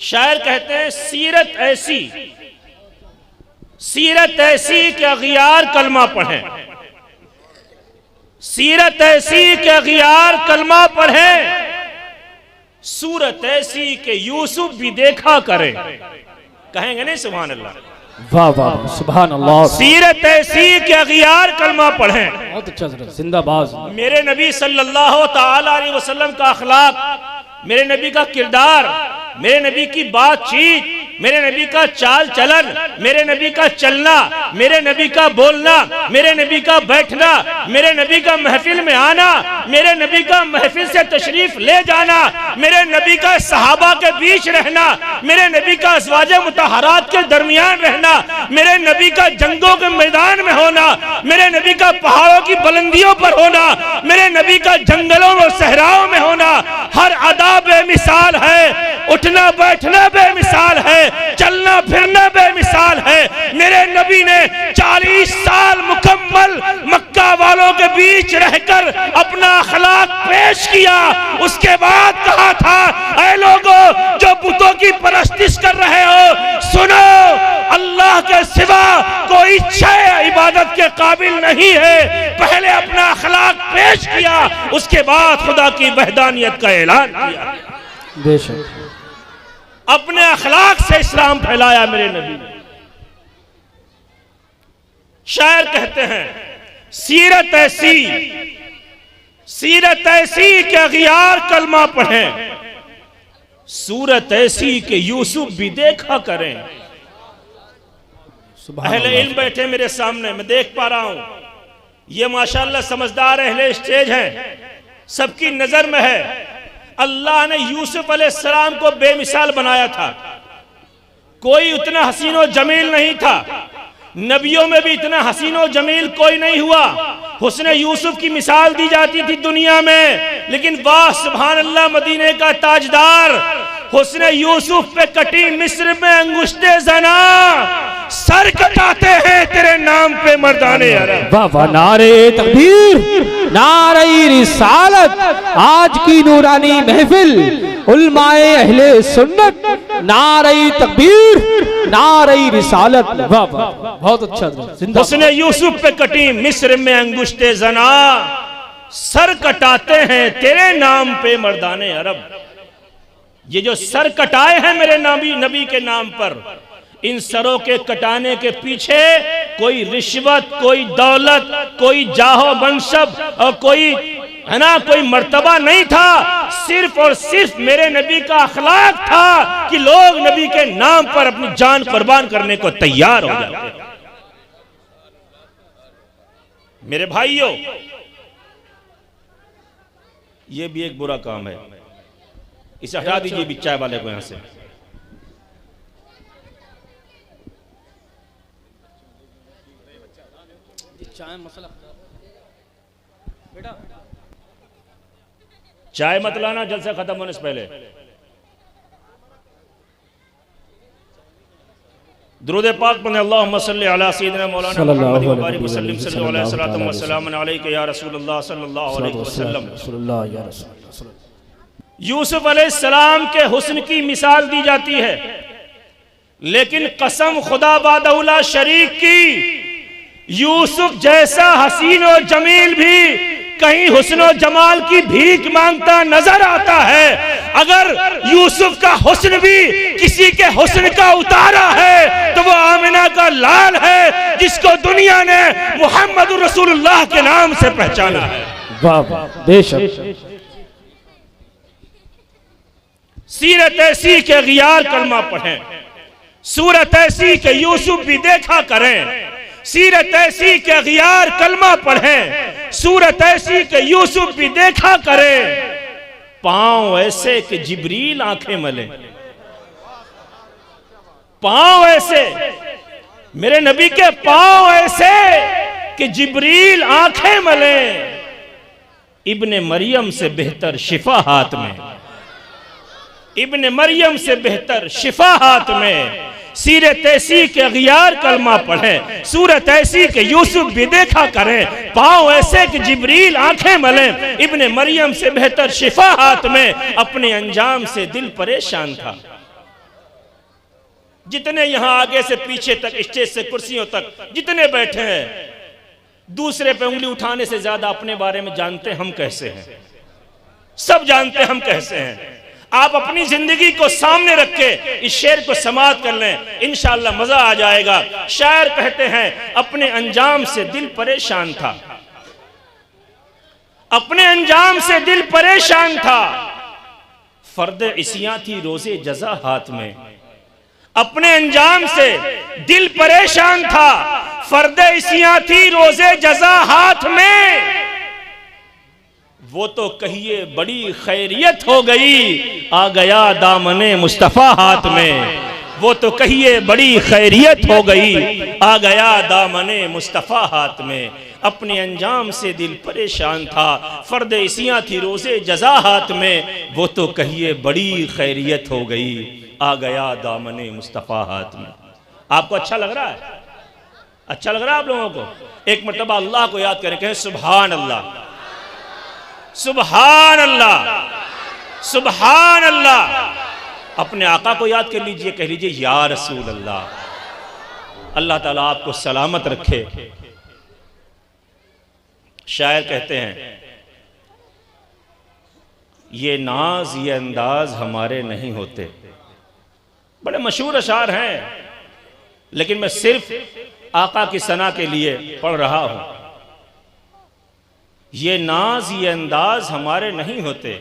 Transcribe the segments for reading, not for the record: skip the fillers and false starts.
शायर कहते हैं सीरत ऐसी कि अगियार कलमा पढ़ें, सीरत ऐसी कि अगियार कलमा पढ़ें, सूरत ऐसी कि यूसुफ भी देखा करें। कहेंगे नहीं सुभान अल्लाह? वाह वाह सुभान अल्लाह। सीरत ऐसी कि अगियार कलमा पढ़ें। बहुत अच्छा जिंदाबाद। मेरे नबी सल्लल्लाहु ताला अलैहि वसल्लम का अखलाक, मेरे नबी का किरदार, मेरे नबी की बातचीत, मेरे नबी का चाल चलन, मेरे नबी का चलना, मेरे नबी का बोलना, मेरे नबी का बैठना, मेरे नबी का महफिल में आना, मेरे नबी का महफिल से तशरीफ ले जाना, मेरे नबी का सहाबा के बीच रहना, मेरे नबी का अज़वाजे मुतहरात के दरमियान रहना, मेरे नबी का जंगों के मैदान में होना, मेरे नबी का पहाड़ों की बुलंदियों पर होना, मेरे नबी का जंगलों और सहराओं में होना, हर अदा बेमिसाल है, उठना बैठना बेमिसाल है, चलना फिरना बेमिसाल है। मेरे नबी ने 40 साल मुकम्मल मक्का वालों के बीच रहकर अपना अखलाक पेश किया। उसके बाद कहा था, ऐ लोगों जो बुतों की परस्तिश कर रहे हो, सुनो, अल्लाह के सिवा कोई शय इबादत के काबिल नहीं है। पहले अपना अखलाक पेश किया, उसके बाद खुदा की वहदानियत का ऐलान किया। बेशक अपने अखलाक से इस्लाम फैलाया मेरे नबी ने। शायर कहते हैं, सीरत ऐसी कि अगियार कलमा पढ़ें, सूरत ऐसी कि यूसुफ भी देखा करें। अहले इल्म बैठे मेरे सामने, मैं देख पा रहा हूं, ये माशाअल्लाह समझदार अहले स्टेज हैं, सबकी नजर में है। अल्लाह ने यूसुफ अलैहिस्सलाम को बेमिसाल बनाया था, कोई उतना हसीन और जमील नहीं था, नबियों में भी इतना हसीन और जमील कोई नहीं हुआ। हुस्न यूसुफ की मिसाल दी जाती थी दुनिया में, लेकिन वाह सुभान अल्लाह, मदीने का ताजदार, हुस्न यूसुफ पे कटी मिस्र में अंगुश्ते जना, सर कटाते हैं तेरे नाम पे मर्दाने अरब। वाह वाह, नारे तकबीर, नारे रिसालत, आज की नूरानी महफिल, उलमाए अहले सुन्नत, नारे तकबीर, नारे रिसालत। वाह वाह, बहुत अच्छा। हुस्न यूसुफ पे कटी मिस्र में अंगुश्ते जना, सर कटाते हैं तेरे नाम पे मर्दाने अरब। ये जो सर कटाए हैं मेरे नबी के नाम पर, इन सरों के कटाने के पीछे कोई रिश्वत, कोई दौलत, कोई जाहो मनसब और कोई है ना कोई मर्तबा नहीं था, सिर्फ और सिर्फ मेरे नबी का अखलाक था कि लोग नबी के नाम पर अपनी जान कुर्बान करने को तैयार हो जाते। मेरे भाइयों, ये भी एक बुरा काम है, इसे हटा दीजिए भी चाय वाले को यहां से। चाय मत लाना जलसा खत्म होने से पहले। दुरूद पाक पढ़ें, अल्लाहुम्मा सल्ली अला सय्यिदिना मौलाना मुहम्मद व बारिक वसल्लम सल्लल्लाहु अलैहि वसल्लम व सलामुन अलैका या रसूलल्लाह सल्लल्लाहु अलैहि वसल्लम। यूसुफ अलैहिस्सलाम के हुस्न की मिसाल दी जाती है, लेकिन कसम खुदा बादौला शरीक की, यूसुफ जैसा हसीन और जमील भी कहीं हुस्न और जमाल की भीख मांगता नजर आता है। अगर यूसुफ का हुस्न भी किसी के हुस्न का उतारा है तो वो आमिना का लाल है, जिसको दुनिया ने मुहम्मद रसूलुल्लाह के नाम से पहचाना है। वाह वाह, बेशक। सीरत ऐसी के गियार कलमा पढ़ें, सूरत ऐसी के यूसुफ भी देखा करें। सीरत ऐसी के गियार कलमा पढ़ें, सूरत ऐसी के यूसुफ भी देखा करें। पांव ऐसे कि जिब्रील आंखें मले, पांव ऐसे, मेरे नबी के पांव ऐसे कि जिब्रील आंखें मले। इब्ने मरियम से बेहतर शिफा हाथ में, इब्ने मरियम से बेहतर शिफा हाथ में। सीरत ऐसी के गियार कलमा पढ़ें, सूरत ऐसी के यूसुफ भी देखा करें। पांव ऐसे कि जिब्रील आंखें मले, इब्ने मरियम से बेहतर शिफा हाथ में। अपने अंजाम से दिल परेशान था, जितने यहां आगे से पीछे तक, स्टेज से कुर्सियों तक जितने बैठे हैं, दूसरे पे उंगली उठाने से ज्यादा अपने बारे में जानते हम कैसे हैं। सब जानते हम कैसे हैं। आप अपनी जिंदगी को सामने रख के इस शेर को समाप्त कर लें, इंशाअल्लाह मजा आ जाएगा। शायर कहते हैं, अपने अंजाम से दिल परेशान था, अपने अंजाम से दिल परेशान था, फर्द इसियां थी रोजे जजा हाथ में। अपने अंजाम से दिल परेशान था, फर्द इसियां थी रोजे जजा हाथ में। वो तो कहिए बड़ी खैरियत हो गई, आ गया दामने मुस्तफा हाथ में। वो तो कहिए बड़ी खैरियत हो गई, आ गया दामने मुस्तफा हाथ में। अपने अंजाम से दिल परेशान था, फर्द इसियां थी रोजे जजा हाथ में। वो तो कहिए बड़ी खैरियत हो गई, आ गया दामने मुस्तफा हाथ में। आपको अच्छा लग रहा है? अच्छा लग रहा है आप लोगों को? एक मर्तबा अल्लाह को याद करें, कहें सुभान अल्लाह, सुभान अल्लाह, सुभान अल्लाह। अपने आका को याद कर लीजिए, कह लीजिए या रसूल अल्लाह। अल्लाह ताला आपको सलामत रखे। शायर कहते हैं, ये नाज ये अंदाज हमारे नहीं होते। बड़े मशहूर अशार हैं, लेकिन मैं सिर्फ आका की सना के लिए पढ़ रहा हूं। ये नाज ये अंदाज हमारे नहीं होते।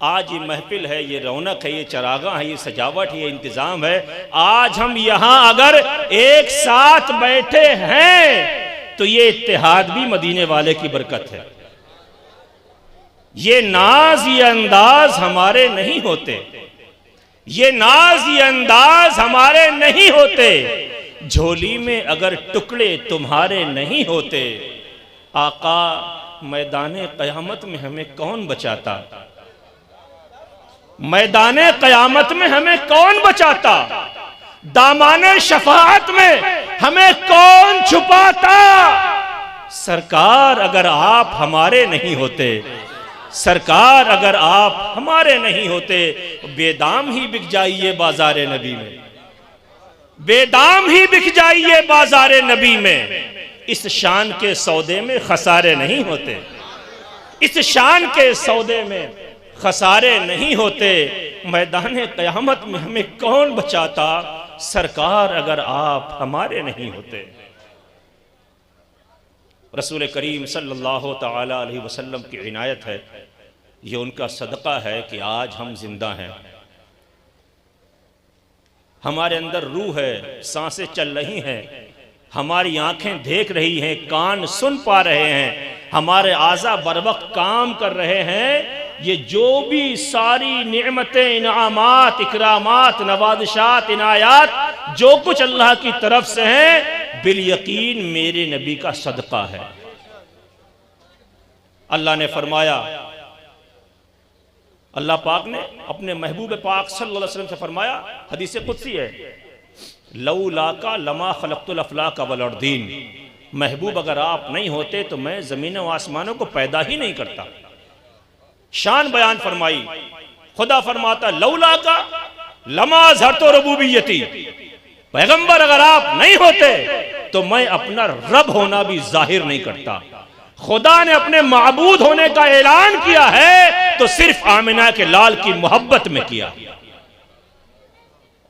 आज ये महफिल है, ये रौनक है, ये चरागा है, ये सजावट है, ये इंतजाम है। आज हम यहां अगर एक साथ बैठे हैं तो ये इत्तेहाद भी मदीने वाले की बरकत है। ये नाज ये अंदाज हमारे नहीं होते, ये नाज ये अंदाज हमारे नहीं होते। झोली में अगर टुकड़े तुम्हारे नहीं होते, आका मैदाने कयामत में हमें कौन बचाता? मैदाने कयामत में हमें कौन बचाता? दामाने शफाअत में हमें कौन छुपाता? सरकार अगर आप हमारे नहीं होते, सरकार अगर आप हमारे नहीं होते, बेदाम ही बिक जाइए बाजारे नबी में, बेदाम ही बिक जाइए बाजारे नबी में। इस शान के सौदे में खसारे नहीं होते, इस शान के सौदे में खसारे नहीं होते। मैदान क़यामत में हमें कौन बचाता? सरकार अगर आप हमारे नहीं होते। रसूल करीम सल्लल्लाहु तआला अलैहि वसल्लम की इनायत है, ये उनका सदका है कि आज हम जिंदा हैं। हमारे अंदर रूह है, सांसें चल रही हैं, हमारी आंखें देख रही हैं, कान सुन पा रहे हैं, हमारे आज़ा बर वक्त काम कर रहे हैं। ये जो भी सारी नेमतें, इनामात, इकरामात, नवाजिशात, इनायात जो कुछ अल्लाह की तरफ से हैं, बिल यकीन मेरे नबी का सदका है। अल्लाह ने फरमाया, अल्लाह पाक ने अपने महबूब पाक सल्लल्लाहु अलैहि वसल्लम से फरमाया, हदीस कुदसी है, लौला का लमा खलक़तुल अफ़लाक वल अर्दीन। महबूब अगर आप नहीं होते तो मैं ज़मीन व आसमानों को पैदा ही नहीं करता। शान बयान फरमाई, खुदा फरमाता लौला का लमा ज़हरतु रुबूबियती। पैगंबर अगर आप नहीं होते तो मैं अपना रब होना भी जाहिर नहीं करता। खुदा ने अपने माबूद होने का ऐलान किया है तो सिर्फ आमिना के लाल की मोहब्बत में किया,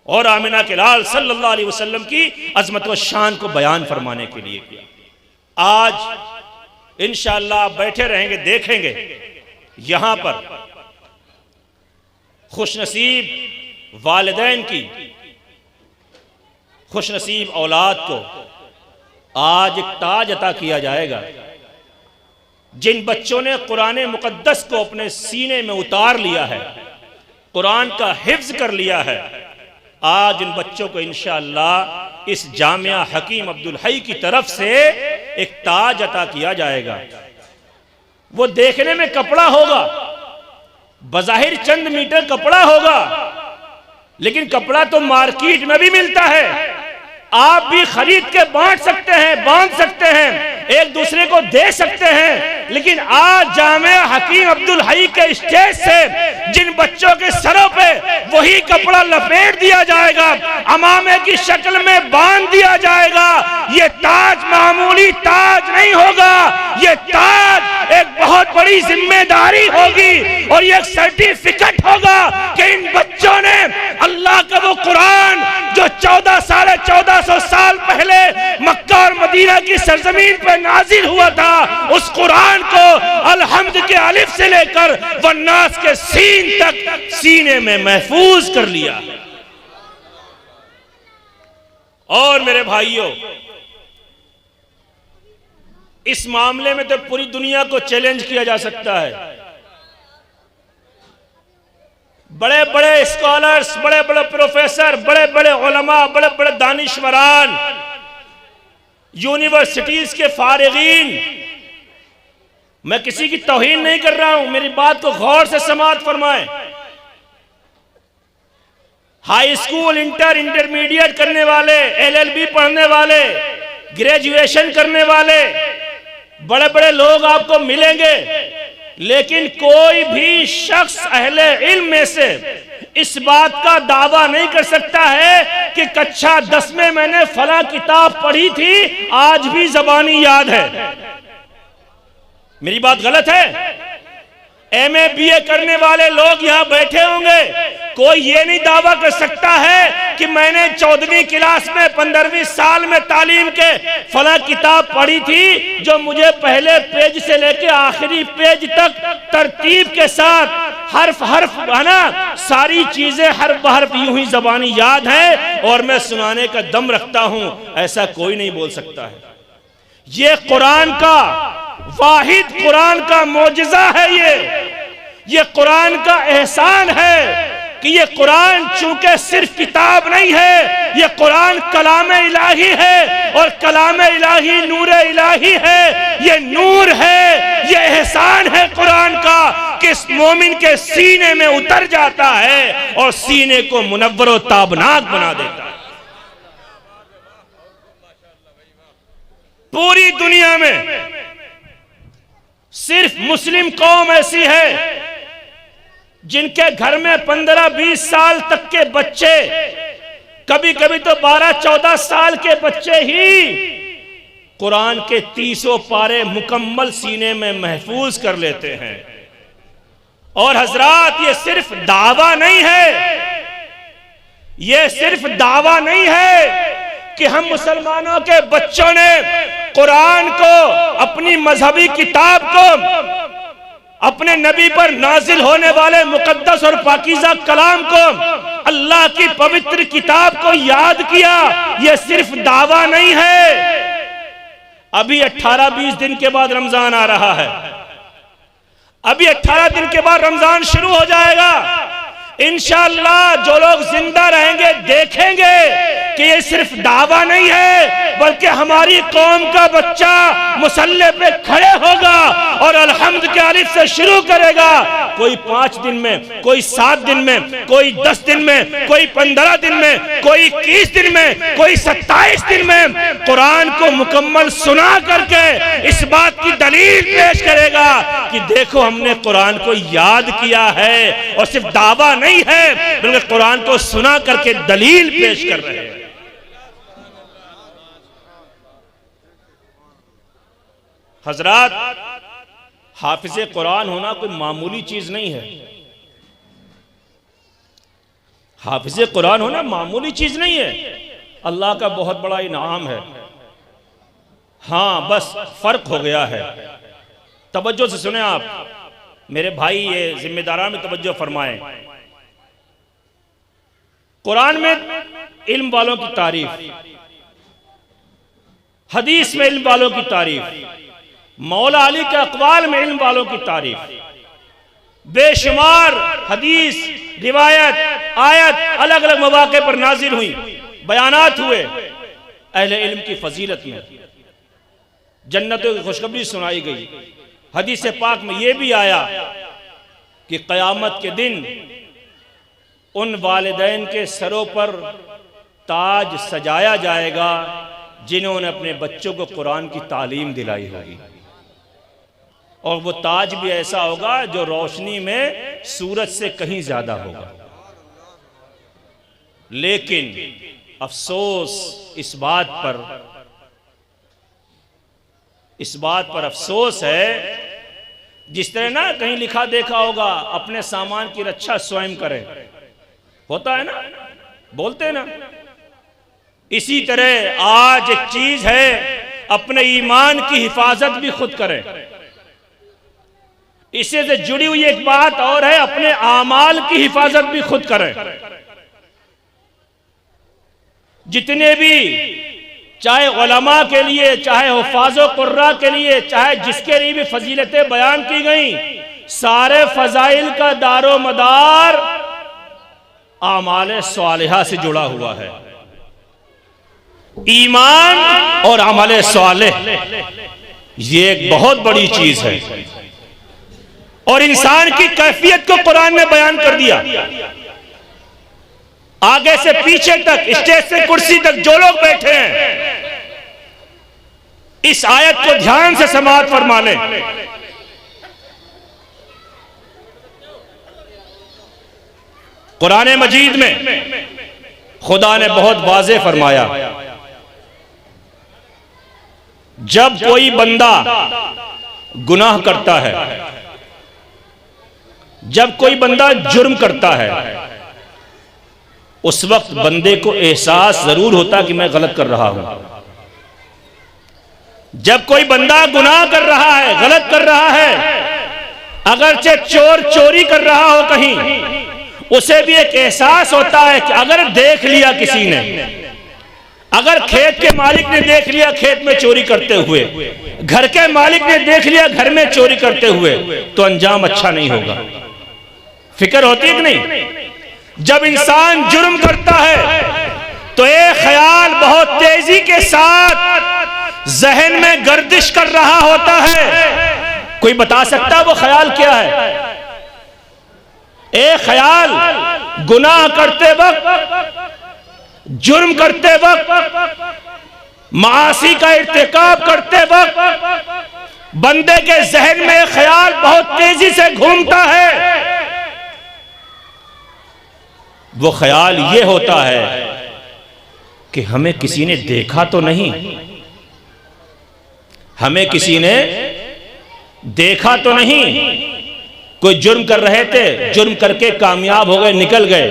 और आमिना के लाल सल्लल्लाहु अलैहि वसल्लम की अजमत व शान को बयान फरमाने के लिए किया। आज इंशाअल्लाह बैठे रहेंगे, देखेंगे यहां पर खुशनसीब वालिदैन की, खुशनसीब औलाद को आज एक ताज अता किया जाएगा। जिन बच्चों ने कुरान मुकद्दस को अपने सीने में उतार लिया है, कुरान का हिफ्ज कर लिया है, आज इन बच्चों को इंशाअल्लाह इस जामिया हकीम अब्दुल हई की तरफ से एक ताज अता किया जाएगा। वो देखने में कपड़ा होगा, बज़ाहिर चंद मीटर कपड़ा होगा, लेकिन कपड़ा तो मार्केट में भी मिलता है। आप भी खरीद के बांट सकते हैं, बांध सकते हैं। एक दूसरे को दे सकते हैं, लेकिन आज जामिया हकीम अब्दुल हई के स्टेज से जिन बच्चों के सरों पे वही कपड़ा लपेट दिया जाएगा, अमामे की शक्ल में बांध दिया जाएगा, ये ताज मामूली ताज नहीं होगा, ये ताज एक बहुत बड़ी जिम्मेदारी होगी और ये एक सर्टिफिकेट होगा कि इन बच्चों ने अल्लाह का वो कुरान जो 1400 साल पहले मक्का और मदीना की सरजमीन पर नाजिल हुआ था, उस कुरान को अलहम्द के अलिफ से लेकर वन्नास के सीन तक सीने में महफूज कर लिया। और मेरे भाइयों, इस मामले में तो पूरी दुनिया को चैलेंज किया जा सकता है। बड़े बड़े स्कॉलर्स, बड़े बड़े प्रोफेसर, बड़े बड़े उलमा, बड़े बड़े दानिशवरान, यूनिवर्सिटीज के फारिगीन, मैं किसी की तौहीन नहीं कर रहा हूं, मेरी बात को गौर से समाअत फरमाएं। हाई स्कूल, इंटरमीडिएट करने वाले, LLB पढ़ने वाले, ग्रेजुएशन करने वाले बड़े बड़े लोग आपको मिलेंगे, लेकिन कोई भी शख्स अहले इल्म में से इस बात का दावा नहीं कर सकता है कि कक्षा 10 में मैंने फला किताब पढ़ी थी, आज भी ज़बानी याद है। मेरी बात गलत है? MA BA करने वाले लोग यहां बैठे होंगे, कोई ये नहीं दावा कर सकता है कि मैंने 14वीं क्लास में 15वीं साल में तालीम के फला किताब पढ़ी थी जो मुझे पहले पेज से लेके आखिरी पेज तक तरतीब के साथ हर्फ हर्फ है ना, सारी चीजें हर्फ बहर्फ यूं ही ज़बानी याद है और मैं सुनाने का दम रखता हूं, ऐसा कोई नहीं बोल सकता है। ये कुरान का वाहिद, कुरान का मोजिज़ा है, ये कुरान का एहसान है कि ये कुरान चूंकि सिर्फ किताब नहीं है, ये कुरान कलाम इलाही है और कलाम इलाही नूर इलाही है, ये नूर है, ये एहसान है कुरान का कि इस मोमिन के सीने में उतर जाता है और सीने को मुनव्वर और ताबनाक बना देता है। पूरी दुनिया में सिर्फ मुस्लिम कौम ऐसी है जिनके घर में 15-20 साल तक के बच्चे, कभी कभी तो 12-14 साल के बच्चे ही कुरान के 30 पारे मुकम्मल सीने में महफूज कर लेते हैं। और हजरात, ये सिर्फ दावा नहीं है, ये सिर्फ दावा नहीं है कि हम मुसलमानों के बच्चों ने कुरान को, अपनी मजहबी किताब को, अपने नबी पर नाजिल होने वाले मुकद्दस और पाकीज़ा कलाम को, अल्लाह की पवित्र किताब को याद किया। यह सिर्फ दावा नहीं है। अभी 18-20 दिन के बाद रमजान आ रहा है, अभी 18 दिन के बाद रमजान शुरू हो जाएगा। इंशाअल्लाह जो लोग जिंदा रहेंगे देखेंगे कि ये सिर्फ दावा नहीं है, बल्कि हमारी कौम का बच्चा मुसल्ले पे खड़े होगा और अलहम्द के अलिफ से शुरू करेगा। कोई 5 दिन में, कोई 7 दिन में, कोई 10 दिन में, कोई 15 दिन में, कोई 21 दिन में, कोई 27 दिन में कुरान को मुकम्मल सुना करके इस बात की दलील पेश करेगा कि देखो हमने कुरान को याद किया है, और सिर्फ दावा नहीं है बल्कि कुरान को सुना करके दलील पेश कर रहे हैं। हजरात, हाफिज़े कुरान होना कोई मामूली चीज नहीं है। हाफिज़े कुरान होना मामूली चीज नहीं है, अल्लाह का बहुत बड़ा इनाम है। हाँ, बस फर्क हो गया है। तवज्जो से सुने आप मेरे भाई, ये जिम्मेदारान में तवज्जो फरमाएं। कुरान में इल्म वालों की तारीफ, हदीस में इल्म वालों की तारीफ, मौला अली के अक़वाल में इल्म वालों की तारीफ, बेशुमार हदीस, रिवायत, आयत अलग अलग मौके पर नाजिल हुई, बयानात हुए अहले इल्म की फजीलत में, जन्नतों की खुशखबरी सुनाई गई। हदीस पाक में यह भी आया कि क़यामत के दिन उन वालिदैन के सरों पर ताज सजाया जाएगा जिन्होंने अपने बच्चों को कुरान की तालीम दिलाई होगी, और वो ताज भी ऐसा होगा जो रोशनी में सूरज से कहीं ज्यादा होगा। लेकिन अफसोस इस बात पर अफसोस है, जिस तरह ना कहीं लिखा देखा होगा अपने सामान की रक्षा स्वयं करें, होता है ना, बोलते हैं ना, इसी तरह आज एक चीज है अपने ईमान की हिफाजत भी खुद करें। इससे से जुड़ी हुई एक बात और है, अपने आमाल की हिफाजत भी खुद करें। जितने भी चाहे उलमा के लिए, चाहे हुफ़ाज़ो कुर्रा के लिए, चाहे जिसके लिए भी फजीलतें बयान की गई, सारे फजाइल का दारो मदार आमाल सालिहा से जुड़ा हुआ है। ईमान और अमल सालिह ये एक बहुत बड़ी चीज है, और इंसान की कैफियत को कुरान ने बयान कर दिया। आगे से पीछे तक, स्टेज से कुर्सी तक जो लोग बैठे हैं, इस आयत को ध्यान से समाअत फरमा लें। कुरान मजीद में खुदा ने बहुत वाज़ेह फरमाया, जब कोई बंदा गुनाह करता है, जब कोई बंदा जुर्म करता है, उस वक्त बंदे को एहसास जरूर होता कि मैं गलत कर रहा हूं। जब कोई बंदा गुनाह कर रहा है, गलत कर रहा है, अगरचे चोर चोरी कर रहा हो कहीं, उसे भी एक एहसास होता है कि अगर देख लिया किसी ने, अगर खेत के मालिक ने देख लिया खेत में चोरी करते हुए, घर के मालिक ने देख लिया घर में चोरी करते हुए, तो अंजाम अच्छा नहीं होगा। फिक्र होती है कि नहीं? जब इंसान जुर्म करता है तो एक ख्याल बहुत तेजी के साथ जहन में गर्दिश कर रहा होता है। कोई बता सकता है वो ख्याल क्या है? एक ख्याल गुनाह करते वक्त, जुर्म करते वक्त, मासी का इर्तिकाब करते वक्त बंदे के जहन में ख्याल बहुत तेजी से घूमता है। वो ख्याल ये होता है कि हमें किसी ने देखा तो नहीं, हमें किसी ने देखा तो नहीं। कोई जुर्म कर रहे थे, जुर्म करके कामयाब हो गए, निकल गए,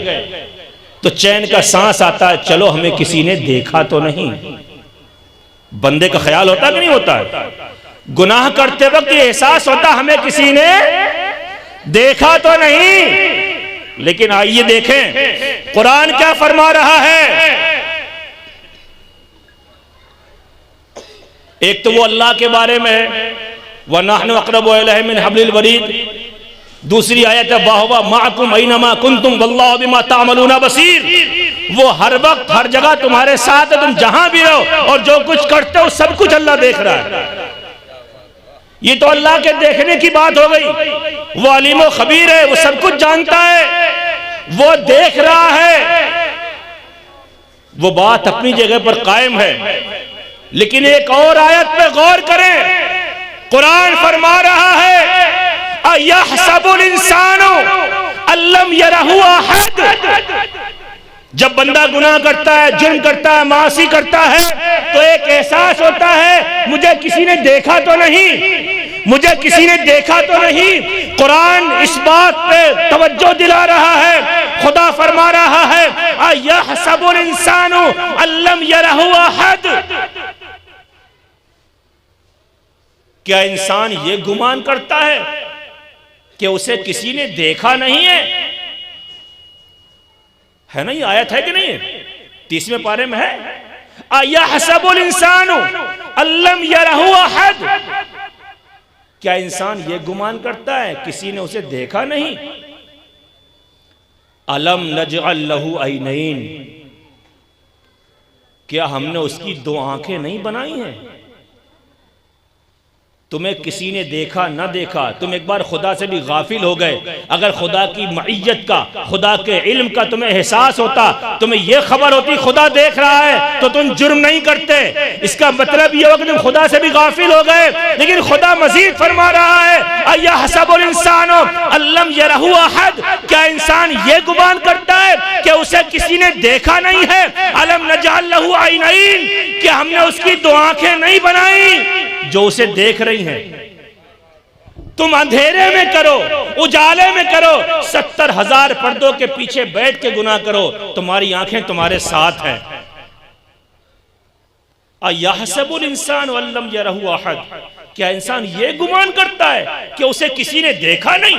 तो चैन का सांस आता है, चलो हमें किसी ने देखा तो नहीं। बंदे का ख्याल होता कि नहीं होता है? गुनाह करते वक्त ये एहसास होता हमें किसी ने देखा तो नहीं। लेकिन आइए देखें कुरान क्या फरमा रहा है। एक तो वो अल्लाह के बारे में, वनहनु अक़रबु इलैहि मिन हब्लिल वरीद। दूसरी आयत है वाहुवा माअकुम ऐनमा कुंतुम वल्लाहु बिमा तामलूना बसीर। वो हर वक्त हर जगह तुम्हारे साथ है, तुम जहां भी रहो और जो कुछ करते हो सब कुछ अल्लाह देख रहा है। ये तो अल्लाह के देखने की बात हो गई। वो अलीम व खबीर है, वो सब कुछ जानता है, वो देख रहा है। वो बात अपनी जगह पर कायम है। लेकिन एक और आयत पे गौर करें, कुरान फरमा रहा है अयहसबुल इंसानु अल्लम यरहु अहद। जब बंदा गुनाह करता है, जुर्म करता है, मासी करता है, तो एक एहसास होता है मुझे किसी ने देखा तो नहीं, मुझे किसी ने देखा तो नहीं। कुरान इस बात पे तवज्जो दिला रहा है। खुदा फरमा रहा है अयहसबुल इंसानु अल्लम यरहु अहद। क्या इंसान ये गुमान करता है कि उसे किसी ने देखा नहीं है ना? ये आयत है कि नहीं है? 30वें पारे में है अयहसबुल इंसानु अल्लम यरहु अहद। क्या इंसान ये गुमान करता है किसी ने उसे देखा नहीं? अलम नजअल लहू ऐनैन। क्या हमने उसकी दो आंखें नहीं बनाई हैं? तुम्हें किसी ने देखा न देखा, तुम एक बार खुदा से भी गाफिल हो गए। अगर खुदा की मईयत का, खुदा के इल्म का तुम्हें एहसास होता, तुम्हें यह खबर होती खुदा देख रहा है, तो तुम जुर्म नहीं करते। इसका मतलब यह हो कि तुम खुदा से भी गाफिल हो गए। लेकिन खुदा मजीद फरमा रहा है, अय्या हसबुल इंसानो अल्लम यरहु अहद, क्या इंसान ये गुमान करता है कि उसे किसी ने देखा नहीं है? अलम नजअल लहु ऐनैन, क्या हमने उसकी दो आंखें नहीं बनाई जो उसे देख रही हैं? तुम अंधेरे में करो, उजाले में करो, 70,000 पर्दों के पीछे बैठ के गुनाह करो, तुम्हारी आंखें तुम्हारे साथ हैं। अयहसबुल इंसान अल्लम यरहु अहद, क्या इंसान ये गुमान करता है कि उसे किसी ने देखा नहीं?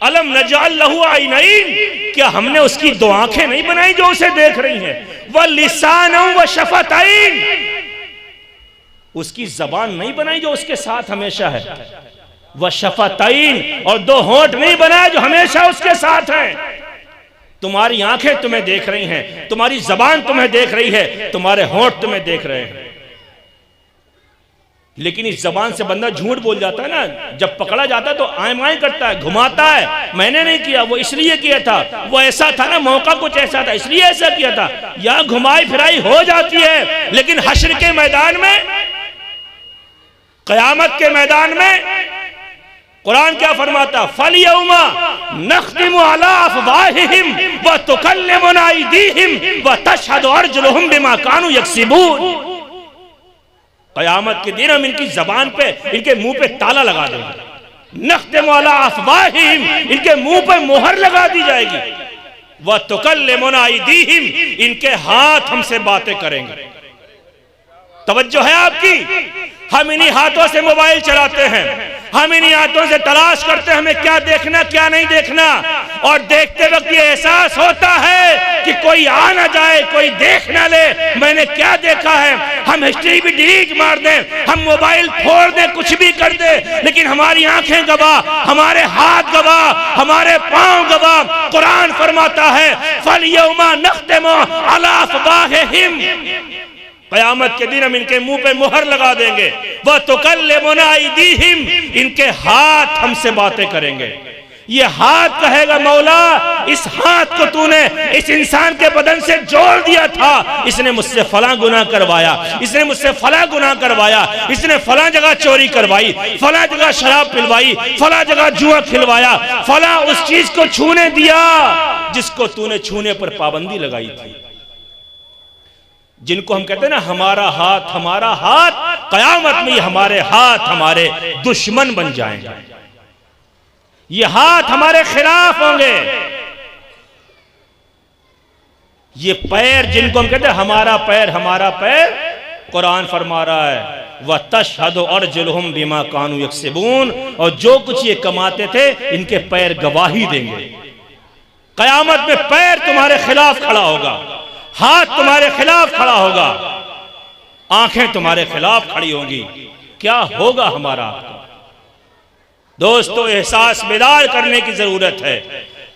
अलम नजअल लहु ऐनैन, क्या हमने उसकी दो आंखें नहीं बनाई जो उसे देख रही हैं? व लिसानन व शफतैन, उसकी जबान नहीं बनाई जो उसके साथ हमेशा है। वह शफतैन, और दो होंठ नहीं बनाए जो हमेशा उसके साथ हैं। तुम्हारी आंखें तुम्हें देख रही हैं, तुम्हारी जबान तुम्हें देख रही है, तुम्हारे होंठ तुम्हें देख रहे हैं। लेकिन इस जबान से बंदा झूठ बोल जाता है ना, जब पकड़ा जाता है तो आय माय करता है, घुमाता है, मैंने नहीं किया, वो इसलिए किया था, वो ऐसा था ना, मौका कुछ ऐसा था इसलिए ऐसा किया था, या घुमाई फिराई हो जाती है। लेकिन हश्र के मैदान में, क़यामत के मैदान में कुरान क्या फरमाता? फलयौमा नख्तिमु अला अफ़वाहिहिम व तुकल्लिमुना अयदीहिम व तशहदु अर्जुलुहुम बिमा कानू यक्सिबून। क़यामत के दिन हम इनकी जबान पे, इनके मुंह पे ताला लगा देंगे। नख्तिमु अला अफ़वाहिहिम, इनके मुंह पे मोहर लगा दी जाएगी। व तुकल्लिमुना अयदीहिम, इनके हाथ हमसे बातें करेंगे। तवज्जो है आपकी? हम इन्हीं हाथों से मोबाइल चलाते हैं, हम इन्हीं हाथों से तलाश करते हैं हमें क्या देखना क्या नहीं देखना, और देखते वक्त ये एहसास होता है कि कोई आ ना जाए, कोई देख ना ले मैंने क्या देखा है। हम हिस्ट्री भी डिलीट मार दें, हम मोबाइल फोड़ दें, कुछ भी कर दें, लेकिन हमारी आंखें गवाह, हमारे हाथ गवाह, हमारे पांव गवाह। कुरान फरमाता है फलयौमा नख्तिमु अला अफ़वाहिहिम, क़यामत के दिन हम इनके मुंह पे मुहर लगा देंगे। वह तुकल्लिमुना अयदीहिम, इनके हाथ हमसे बातें करेंगे। ये हाथ कहेगा मौला इस हाथ को तूने इस इंसान के बदन से जोड़ दिया था, इसने मुझसे फलां गुनाह करवाया, इसने मुझसे फलां गुनाह करवाया, इसने फलां जगह चोरी करवाई, फलां जगह शराब पिलवाई, फलां जगह जुआ खिलवाया, फलां उस चीज को छूने दिया जिसको तूने छूने पर पाबंदी लगाई थी। जिनको हम कहते हैं ना हमारा हाथ, क़यामत में हमारे हाथ हमारे दुश्मन बन जाएंगे, ये हाथ हमारे खिलाफ होंगे। ये पैर जिनको हम कहते हैं हमारा पैर, कुरान फरमा रहा है व तशहदु अर्जुलुहुम बिमा कानू यक्सिबून, और जो कुछ ये कमाते थे इनके पैर गवाही देंगे। क़यामत में पैर तुम्हारे खिलाफ खड़ा होगा, हाथ तुम्हारे खिलाफ खड़ा होगा, आंखें तुम्हारे खिलाफ खड़ी होंगी। क्या होगा हमारा? दोस्तों एहसास बेदार करने की जरूरत है।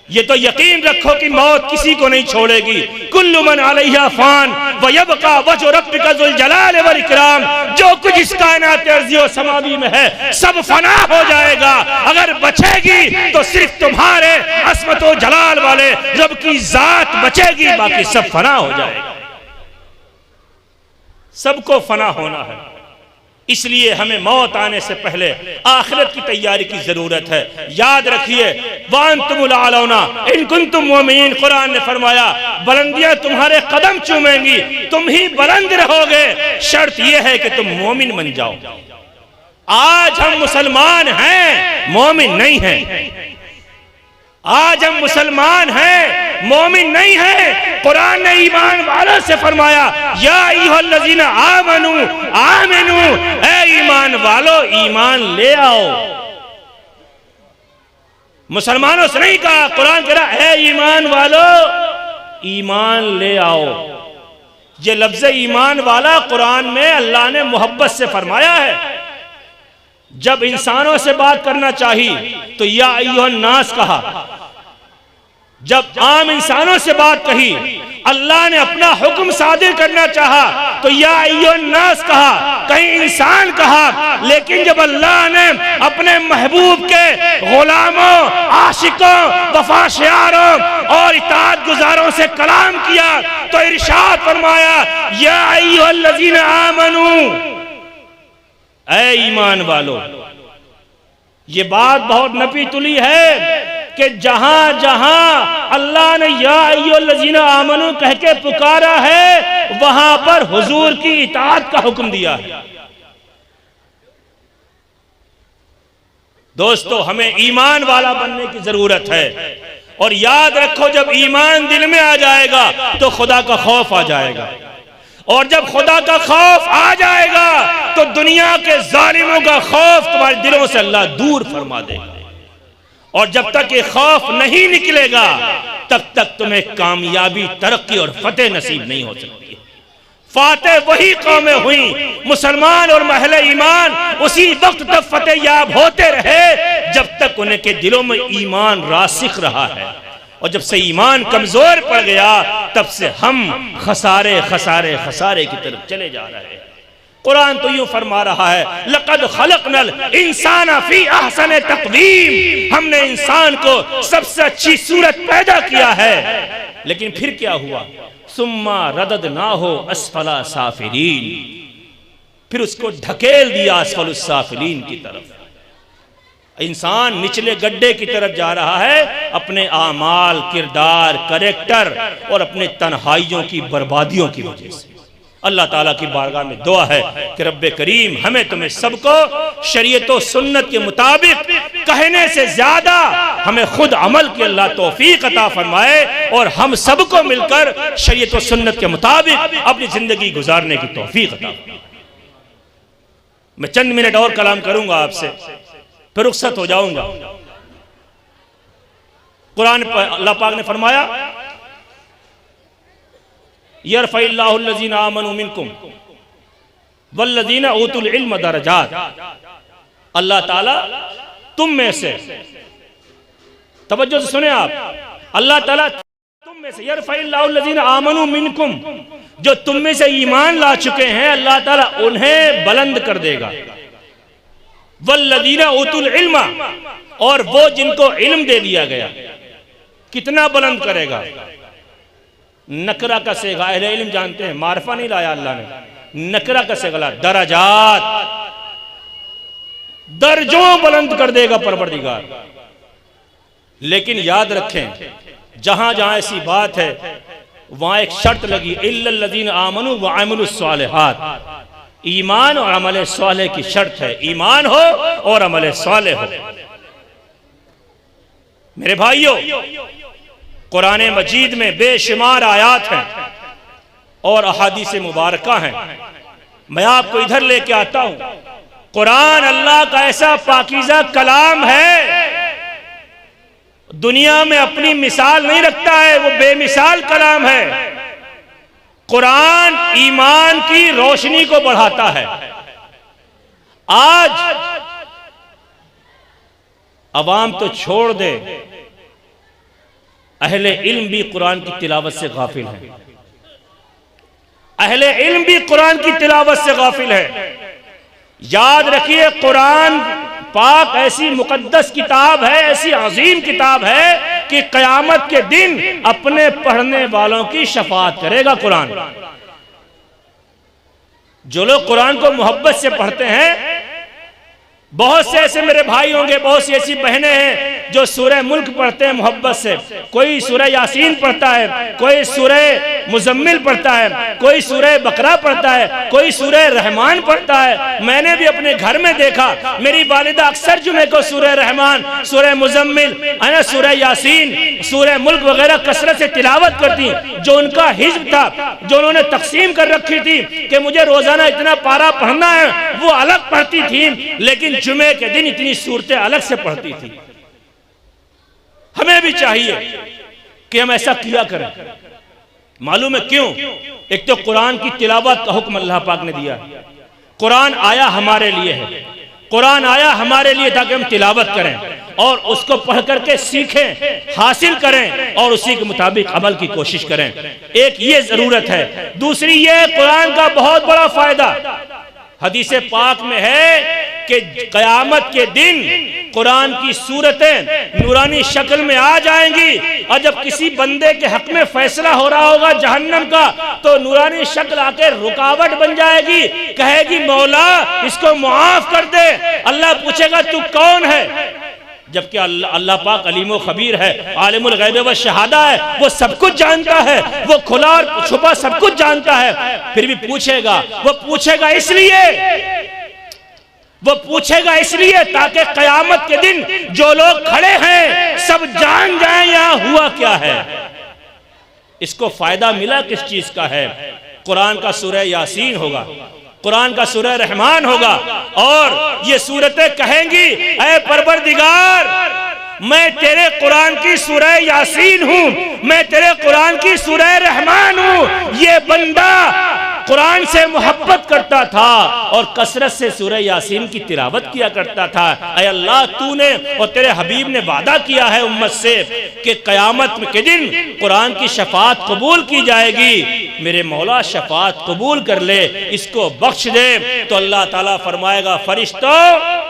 ये तो यकीन रखो कि मौत किसी को नहीं छोड़ेगी। कुल्लु मन अलैहा फान व यबका वजहु रब्बिका ज़ुल जलाल वल इकराम, जो कुछ इस कायनात अर्ज़ी व समावी में है सब फना हो जाएगा। अगर बचेगी तो सिर्फ तुम्हारे अस्मत व जलाल वाले रब की जात बचेगी, बाकी सब फना हो जाएगा। सबको फना होना है, इसलिए हमें मौत आने से पहले आखिरत की तैयारी की जरूरत है। याद रखिए वांतुमुल आलौना इन कुंतुम मुमिनीन, कुरान ने फरमाया बुलंदियां तुम्हारे कदम चूमेंगी, तुम ही बुलंद रहोगे, शर्त यह है कि तुम मोमिन बन जाओ। आज हम मुसलमान हैं, मोमिन नहीं हैं। आज हम मुसलमान हैं, मोमिन नहीं हैं। कुरान ने ईमान वालों से फरमाया या अय्युहल्लज़ीना आमनू आमिनू, ऐ ईमान वालों ईमान ले आओ। मुसलमानों से नहीं कहा, कुरान कह रहा है ईमान वालों ईमान ले आओ। ये लफ्ज़ ईमान वाला कुरान में अल्लाह ने मोहब्बत से फरमाया है। जब इंसानों से बात करना चाहिए तो या अय्युहन नास कहा, जब आम इंसानों से बात कही, अल्लाह ने अपना हुक्म सादिर करना चाहा तो या अय्युहन्नास कहा, कहीं इंसान कहा। लेकिन जब अल्लाह ने अपने महबूब के गुलामों, आशिकों, वफाशियारों और इताअत गुजारों से कलाम किया तो इरशाद फरमाया, या अय्युहल्लज़ीना आमनू, ऐ ईमान वालो। ये बात बहुत नपी तुली है कि जहां जहां अल्लाह ने या अय्युहल्लज़ीना आमनू कह के पुकारा है, वहां पर हुजूर की इताअत का हुक्म दिया है। दोस्तों, हमें ईमान वाला बनने की जरूरत है। और याद रखो, जब ईमान दिल में आ जाएगा तो खुदा का खौफ आ जाएगा, और जब खुदा का खौफ आ जाएगा तो दुनिया के जालिमों का खौफ तुम्हारे दिलों से अल्लाह दूर फरमा देगा। और जब तक ये खौफ नहीं निकलेगा तब तक तुम्हें कामयाबी, तरक्की और फतेह नसीब नहीं हो सकती। फातेह वही कौमें हुई, मुसलमान और महले ईमान उसी वक्त तक फतेह याब होते रहे जब तक उनके दिलों में ईमान रासिख रहा है। और जब से ईमान कमजोर पड़ गया तब से हम खसारे खसारे खसारे की तरफ चले जा रहे हैं। कुरान तो यूं फरमा रहा है, लक़द खलक़नल इंसाना फी अहसन तक़वीम, हमने इंसान को सबसे अच्छी सूरत पैदा किया है। लेकिन फिर क्या हुआ, सुम्मा रददनाहु अस्फला साफिलीन, फिर उसको ढकेल दिया अस्फलुस साफिलीन की तरफ। इंसान निचले गड्ढे की तरफ जा रहा है अपने आमाल, किरदार, कैरेक्टर और अपने तन्हाइयों की बर्बादियों की वजह से। अल्लाह ताला की बारगाह में दुआ है कि रब्बे करीम हमें तुम्हें सबको शरीयत और सुन्नत के मुताबिक कहने से ज्यादा हमें खुद अमल की अल्लाह तौफीक अता फरमाए, और हम सबको मिलकर शरीयत और सुन्नत के मुताबिक अपनी जिंदगी गुजारने की तौफीक अता फरमाए। मैं चंद मिनट और कलाम करूंगा आपसे, फिर रुखसत हो जाऊंगा। कुरान पर अल्लाह पाक ने फरमाया, यरफ़इल्लाहुल्लज़ीना आमनू मिनकुम वल्लज़ीना ऊतुल इल्म दरजात। अल्लाह ताला तुम में से, तवज्जो से सुने आप, अल्लाह ताला तुम में से, यरफ़इल्लाहुल्लज़ीना आमनू मिनकुम, जो तुम में से ईमान ला चुके हैं अल्लाह ताला उन्हें बुलंद कर देगा। वल्लज़ीना ऊतुल इल्म, और वो जिनको इल्म दे दिया गया, कितना बुलंद करेगा। नकरा का सेगा, अहले इल्म जानते हैं, मारफा नहीं लाया अल्लाह ने, नकरा का सेगा, दरजात, दर्जों बुलंद कर देगा परवरदिगार। लेकिन याद रखें, जहां जहां ऐसी बात है वहां एक शर्त लगी, इल्लल्लज़ीना आमनू व अमिलुस सालिहात। ईमान और अमल सालेह की शर्त है, ईमान हो और अमल सालेह हो। मेरे भाइयों, कुरान मजीद में बेशुमार आयात हैं और अहादीस मुबारका हैं। मैं आपको इधर लेके आता हूं। कुरान अल्लाह का ऐसा पाकीज़ा कलाम है, दुनिया में अपनी मिसाल नहीं रखता है, वो बेमिसाल कलाम है। कुरान ईमान की रोशनी को बढ़ाता है। आज अवाम तो छोड़ दे, अहले इल्म भी कुरान की तिलावत से गाफिल है। अहले इल्म भी कुरान की तिलावत से गाफिल है। याद रखिए, कुरान पाक ऐसी मुकद्दस किताब है, ऐसी अजीम किताब है कि कयामत के दिन अपने पढ़ने वालों की शफाअत करेगा कुरान। जो लोग कुरान को मोहब्बत से पढ़ते हैं, बहुत से ऐसे मेरे भाई होंगे, बहुत सी ऐसी बहनें हैं जो सूरह मुल्क पढ़ते हैं मोहब्बत से, कोई सूरह यासीन पढ़ता है, कोई सूरह मुजम्मिल पढ़ता है, कोई सूरह बकरा पढ़ता है, कोई सूरह रहमान पढ़ता है। मैंने भी अपने घर में देखा, मेरी वालिदा अक्सर जुमे को सूरह रहमान, सूरह मुजम्मिल, सूरह यासीन, सूरह मुल्क वगैरह कसरत से तिलावत करती। जो उनका हिज्ब था, जो उन्होंने तकसीम कर रखी थी कि मुझे रोजाना इतना पारा पढ़ना है, वो अलग पढ़ती थी, लेकिन जुमे के दिन इतनी सूरतें अलग से पढ़ती थी। हमें भी चाहिए कि हम ऐसा किया करें। मालूम है क्यों? एक तो कुरान की तिलावत का हुक्म अल्लाह पाक ने दिया। कुरान आया हमारे लिए है, कुरान आया हमारे लिए ताकि हम तिलावत करें। और उसको पढ़ करके सीखें, हासिल करें और उसी के मुताबिक अमल की कोशिश करें। एक ये जरूरत है। दूसरी ये कुरान का बहुत बड़ा फायदा हदीस पाक में है कि क़यामत के दिन कुरान की सूरतें नूरानी शक्ल में आ जाएंगी और जब किसी बंदे के हक में फैसला हो रहा होगा जहन्नम का, तो नूरानी शक्ल आके रुकावट बन जाएगी, कहेगी मौला इसको मुआफ कर दे। अल्लाह पूछेगा तू कौन है? जबकि अल्लाह पाक अलीम खबीर है, आलिमुल गैब व शहादा है, वो सब कुछ जानता है, वो खुला और छुपा सब कुछ जानता है। फिर भी पूछेगा, वो पूछेगा इसलिए ताकि क़यामत के दिन जो लोग खड़े हैं सब जान जाएं यहां हुआ क्या है। इसको फायदा मिला किस चीज का है? कुरान का सूरह यासीन होगा, कुरान का सूरह रहमान होगा और ये सूरतें कहेंगी ऐ परवरदिगार मैं तेरे कुरान की सूरह यासीन हूँ, मैं तेरे कुरान की सूरह रहमान हूँ। ये बंदा कुरान से मोहब्बत करता था और कसरत से सूरह यासीन की तिलावत किया करता था। ऐ अल्लाह तूने और तेरे हबीब ने वादा किया है उम्मत से कि क़यामत के दिन कुरान की शफाअत कबूल की जाएगी। मेरे मौला शफाअत कबूल कर ले, इसको बख्श दे। तो अल्लाह ताला फरमाएगा फरिश्तों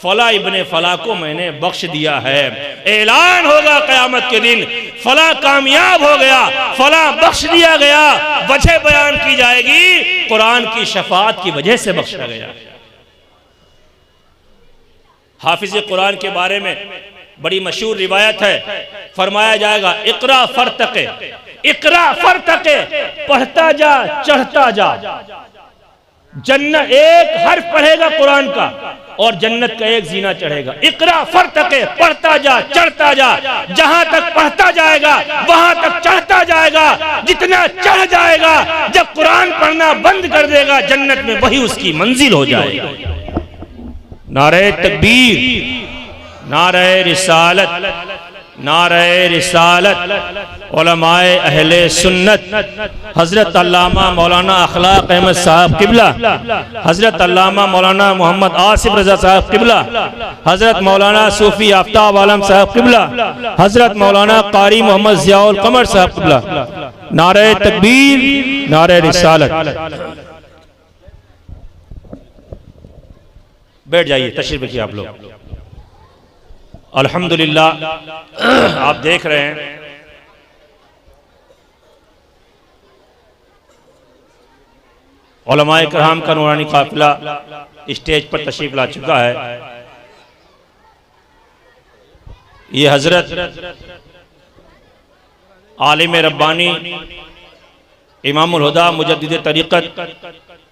फला इब्ने फला को मैंने बख्श दिया है। ऐलान होगा क़यामत के दिन फला कामयाब हो गया, फला बख्श दिया गया। वजह बयान की जाएगी कुरान की शफाअत की वजह से बख्शा गया। हाफिज कुरान के बारे में बड़ी मशहूर रिवायत है, फरमाया जाएगा इकरा फरतके, इकरा फरतके, पढ़ता जा चढ़ता जा। जन्नत एक हर्फ पढ़ेगा कुरान का और जन्नत का एक जीना चढ़ेगा। इकरा फरतके, पढ़ता जा चढ़ता जा, जहां तक पढ़ता जाएगा वहां तक चढ़ता जाएगा। जितना चढ़ जाएगा जब कुरान पढ़ना बंद कर देगा जन्नत में वही उसकी मंजिल हो जाएगा। नारे तकबीर, नारे रिसालत, नारे रिसालत। उलमाए अहले सुन्नत हजरत अल्लामा मौलाना अखलाक अहमद साहब किबला, हजरत अल्लामा मौलाना मोहम्मद आसिफ रजा साहब किबला, हजरत मौलाना सूफी आफ्ताब आलम साहब किबला, हजरत मौलाना कारी मोहम्मद जियाउल कमर साहब किबला। नारे तकबीर, नारे रिसालत। बैठ जाइए, तशरीफ रखिए आप लोग। अल्हम्दुलिल्लाह आप देख रहे हैं उलमाए किराम का नूरानी काफिला स्टेज पर तशरीफ ला चुका है। ये हजरत आलिम रब्बानी इमामुल हुदा मुजद्दिद तरीक़त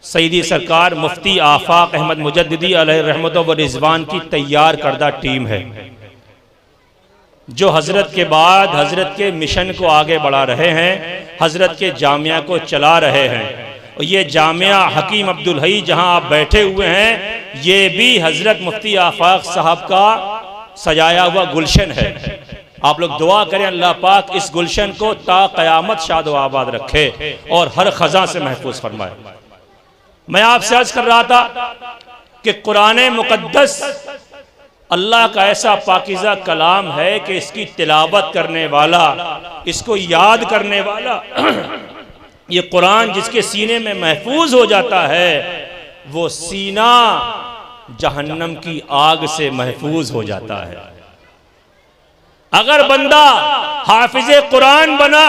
सईदी सरकार मुफ्ती आफाक अहमद मुजद्दिदी अलैहि रहमत व रिज़वान की तैयार करदा टीम है, जो हजरत के बाद हजरत के मिशन को आगे बढ़ा रहे हैं, हजरत के जामिया को चला रहे हैं। और ये जामिया हकीम अब्दुल हई जहां आप बैठे हुए हैं, ये भी हजरत मुफ्ती आफाक साहब का सजाया हुआ गुलशन है। आप लोग दुआ करें अल्लाह पाक इस गुलशन को ता क़यामत शादो आबाद रखे और हर खजा से महफूज फरमाए। मैं आपसे अर्ज कर रहा था कि कुरान मुक़द्दस अल्लाह का ऐसा पाकीज़ा कलाम है कि इसकी तिलावत करने वाला, इसको याद करने वाला, ये कुरान जिसके सीने में महफूज हो जाता है वो सीना जहन्नम की आग से महफूज हो जाता है। अगर बंदा हाफिज़े कुरान बना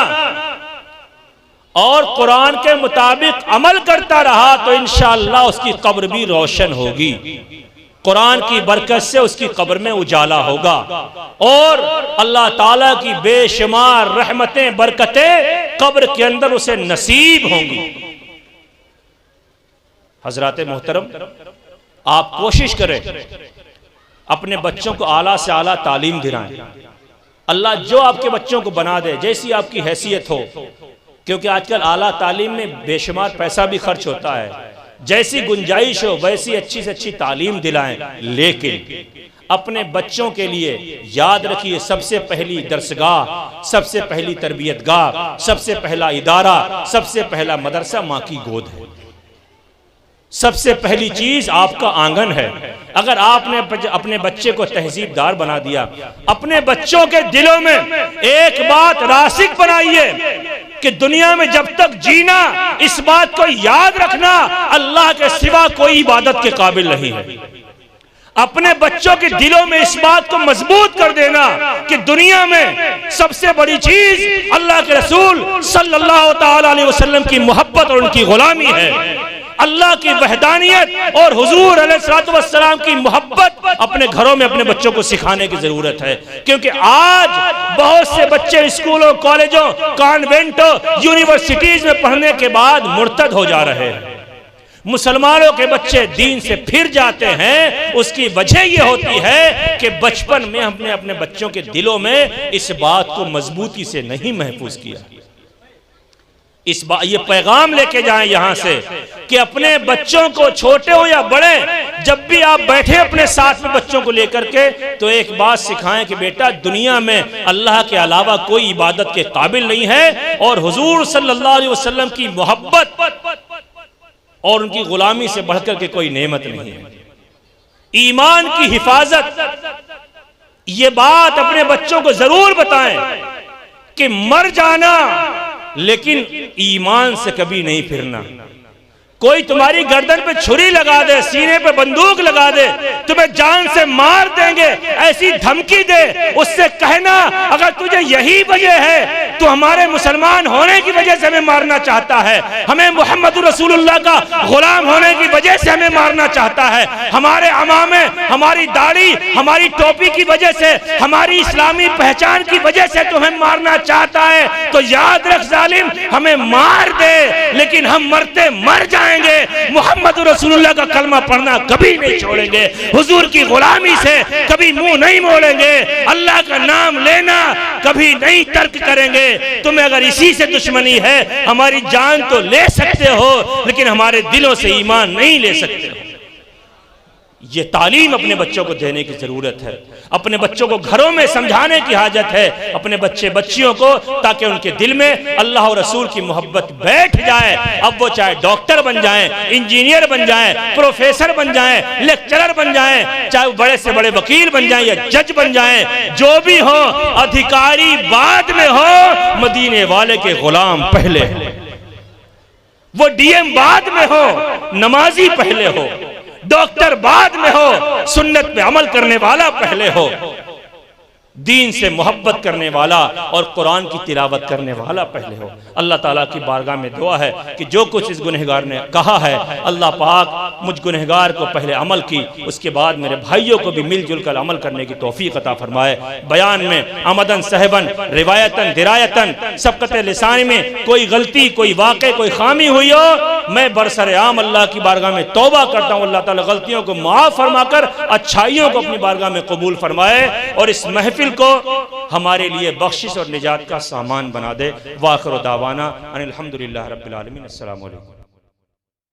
और कुरान के मुताबिक अमल करता रहा तो इंशाअल्लाह उसकी कब्र भी रोशन होगी। कुरान की बरकत से उसकी कब्र में उजाला होगा और अल्लाह ताला की बेशुमार रहमतें बरकतें कब्र के अंदर उसे नसीब होंगी। हजरात मोहतरम, आप कोशिश करें अपने बच्चों को आला से आला तालीम दिलाएं। अल्लाह जो आपके बच्चों को बना दे, जैसी आपकी हैसियत हो, क्योंकि आजकल आला तालीम में बेशुमार पैसा भी खर्च होता है, जैसी गुंजाइश हो वैसी अच्छी से अच्छी तालीम दिलाएं। लेकिन अपने बच्चों के लिए याद रखिए, सबसे पहली दरसगाह, सबसे पहली तरबियतगाह, सबसे पहला इदारा, सबसे पहला मदरसा माँ की गोद है। सबसे पहली चीज आपका आंगन है। अगर आपने अपने बच्चे को तहजीबदार बना दिया, अपने बच्चों के दिलों में एक बात रासिक बनाइए कि दुनिया में जब तक जीना इस बात को याद रखना, अल्लाह के सिवा कोई इबादत के काबिल नहीं है। अपने बच्चों के दिलों में इस बात को मजबूत कर देना कि दुनिया में सबसे बड़ी चीज अल्लाह के रसूल सल्लल्लाहु ताला अलैहि वसल्लम की मोहब्बत और उनकी गुलामी है। अल्लाह की वहदानियत और हुजूर अलैहिस्सलातु वस्सलाम की मोहब्बत अपने घरों में अपने बच्चों को सिखाने की जरूरत है, क्योंकि आज बहुत से बच्चे स्कूलों, कॉलेजों, कॉन्वेंटों, यूनिवर्सिटीज में पढ़ने के बाद मुर्तद हो जा रहे हैं। मुसलमानों के बच्चे दीन से फिर जाते हैं। उसकी वजह यह होती है कि बचपन में हमने अपने बच्चों के दिलों में इस बात को मजबूती से नहीं महफूज किया। इस बात ये पैगाम लेके जाएं यहां से कि अपने बच्चों को, छोटे हो या बड़े, जब भी आप बैठे अपने साथ में बच्चों को लेकर के, तो एक बात सिखाएं कि बेटा दुनिया में अल्लाह के अलावा कोई इबादत के काबिल नहीं है और हुजूर सल्लल्लाहु अलैहि वसल्लम की मोहब्बत और उनकी गुलामी से बढ़कर के कोई नेमत नहीं है। ईमान की हिफाजत, ये बात अपने बच्चों को जरूर बताएं कि मर जाना लेकिन ईमान से कभी नहीं फिरना। कोई तुम्हारी गर्दन पे छुरी लगा दे, सीने पे बंदूक लगा दे, तुम्हें जान से मार देंगे, ऐसी धमकी दे, उससे कहना अगर तुझे यही वजह है तो हमारे मुसलमान होने की वजह से हमें मारना चाहता है, हमें मोहम्मद रसूलुल्लाह का गुलाम होने की वजह से हमें मारना चाहता है, हमारे अमामे, हमारी दाढ़ी, हमारी टोपी की वजह से, हमारी इस्लामी पहचान की वजह से तुम्हें मारना चाहता है, तो याद रख जालिम, हमें मार दे लेकिन हम मरते मर जाएंगे। मोहम्मद रसूलुल्लाह का कलमा पढ़ना कभी नहीं छोड़ेंगे, हुजूर की गुलामी से कभी मुंह नहीं मोड़ेंगे, अल्लाह का नाम लेना कभी नहीं तर्क करेंगे। तुम्हें अगर इसी से दुश्मनी है, हमारी जान तो ले सकते हो लेकिन हमारे दिलों से ईमान नहीं ले सकते हो। ये तालीम अपने बच्चों को देने की जरूरत है, अपने बच्चों को घरों में समझाने की हाजत है, अपने बच्चे बच्चियों को, ताकि उनके दिल में अल्लाह और रसूल की मोहब्बत बैठ जाए। अब वो चाहे डॉक्टर बन जाएं, इंजीनियर बन जाएं, प्रोफेसर बन जाएं, लेक्चरर बन जाएं, चाहे वो बड़े से बड़े वकील बन जाएं या जज बन जाएं, जो भी हो, अधिकारी बाद में हो, मदीने वाले के गुलाम पहले हो। वो डीएम बाद में हो, नमाजी पहले हो, डॉक्टर बाद में हो, सुन्नत पे अमल करने वाला पहले हो, दीन से मोहब्बत करने वाला और कुरान की तिलावत करने वाला पहले हो। अल्लाह ताला की बारगाह में दुआ है कि जो कुछ इस गुनहगार ने कहा है, अल्लाह पाक मुझ गुनहगार को पहले अमल की, उसके बाद मेरे भाइयों को भी मिलजुल कर अमल करने की तौफीक अता फरमाए। बयान में अमदन सहबन, रिवायतन दिरायतन, सबकत लिसानी में कोई गलती, कोई वाक़े, कोई खामी हुई हो, मैं बरसरे आम अल्लाह की बारगाह में तौबा करता हूँ। अल्लाह ताला गलतियों को माफ़ फरमाकर अच्छाइयों को अपनी बारगाह में कबूल फरमाए और इस महफिल को हमारे लिए बख्शिश और निजात का सामान बना दे। वाखिर दावाना अनिल हम्दुलिल्लाहि रब्बिल आलमीन। अस्सलामु अलैकुम।